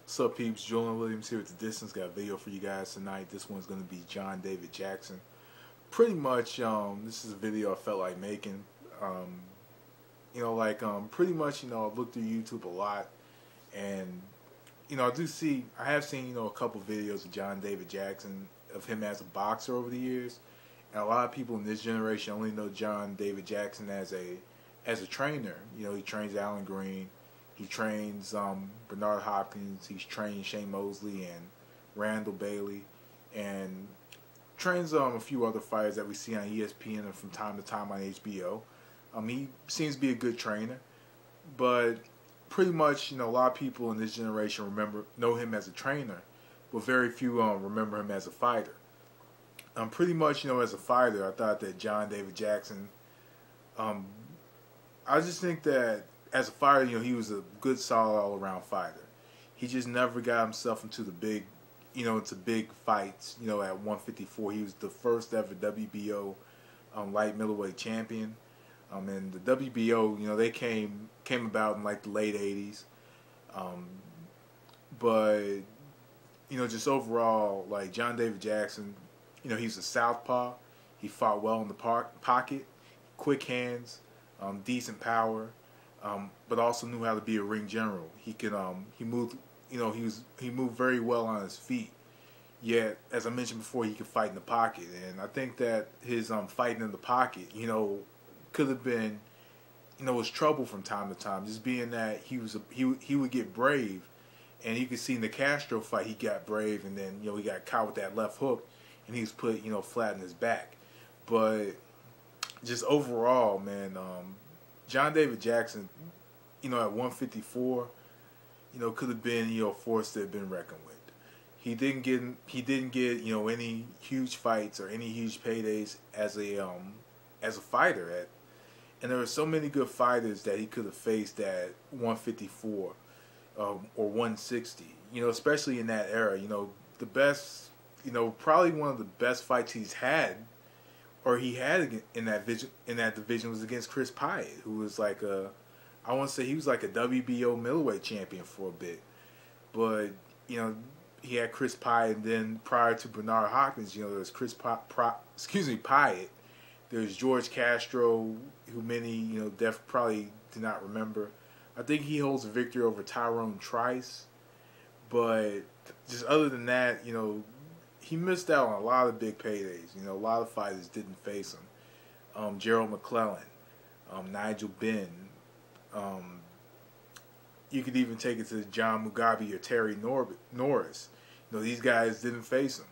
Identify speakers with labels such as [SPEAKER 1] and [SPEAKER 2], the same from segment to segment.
[SPEAKER 1] What's up, peeps? Julian Williams here with The Distance. Got a video for you guys tonight. This one's going to be John David Jackson. Pretty much, this is a video I felt like making. Pretty much, I've looked through YouTube a lot. And, I have seen, a couple videos of John David Jackson, of him as a boxer over the years. And a lot of people in this generation only know John David Jackson as a trainer. He trains Alan Green. He trains Bernard Hopkins. He's trained Shane Mosley and Randall Bailey, and trains a few other fighters that we see on ESPN and from time to time on HBO. He seems to be a good trainer, but pretty much, a lot of people in this generation know him as a trainer, but very few remember him as a fighter. Pretty much, as a fighter, I thought that John David Jackson. I just think that as a fighter, he was a good, solid, all-around fighter. He just never got himself into the big, into big fights. At 154, he was the first ever WBO light middleweight champion. And the WBO, they came about in like the late '80s. But just overall, like John David Jackson, he's a southpaw. He fought well in the pocket, quick hands, decent power. But also knew how to be a ring general. He moved, he moved very well on his feet. Yet, as I mentioned before, he could fight in the pocket, and I think that his fighting in the pocket, could have been, was trouble from time to time. Just being that he would get brave, and you could see in the Castro fight he got brave, and then he got caught with that left hook, and he was put flat in his back. But just overall, man. John David Jackson, at 154, could have been, a force that had been reckoned with. He didn't get, any huge fights or any huge paydays as a fighter. And there were so many good fighters that he could have faced at 154 or 160. Especially in that era. The best, probably one of the best fights he's had. Or he had in that division was against Chris Pyatt, who was like I want to say he was like a WBO middleweight champion for a bit. But he had Chris Pyatt, and then prior to Bernard Hopkins, there was Pyatt. There's George Castro, who many probably do not remember. I think he holds a victory over Tyrone Trice, but just other than that, he missed out on a lot of big paydays. A lot of fighters didn't face him. Gerald McClellan, Nigel Benn. You could even take it to John Mugabe or Terry Norris. These guys didn't face him.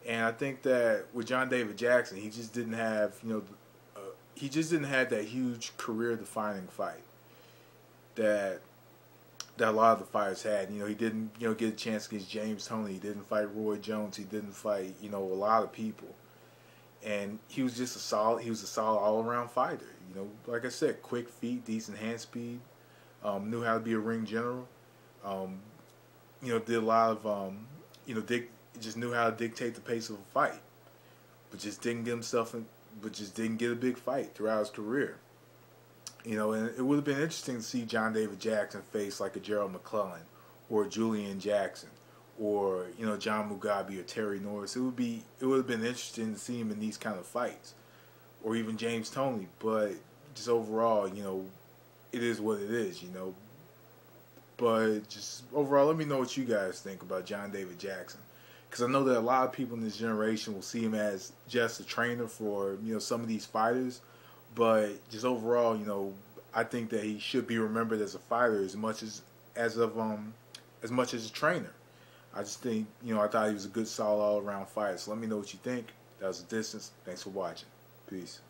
[SPEAKER 1] And I think that with John David Jackson, he just didn't have, that huge career-defining fight that a lot of the fighters had. He didn't, get a chance against James Toney. He didn't fight Roy Jones. He didn't fight, a lot of people. And he was just a solid all-around fighter. Like I said, quick feet, decent hand speed, knew how to be a ring general. Did a lot of, just knew how to dictate the pace of a fight. But just didn't get a big fight throughout his career. And it would have been interesting to see John David Jackson face like a Gerald McClellan or Julian Jackson or, John Mugabe or Terry Norris. It would have been interesting to see him in these kind of fights, or even James Toney. But just overall, it is what it is, But just overall, let me know what you guys think about John David Jackson. Because I know that a lot of people in this generation will see him as just a trainer for, some of these fighters. But just overall, I think that he should be remembered as a fighter as much as a trainer. I just think, I thought he was a good, solid, all-around fighter. So let me know what you think. That was The Distance. Thanks for watching. Peace.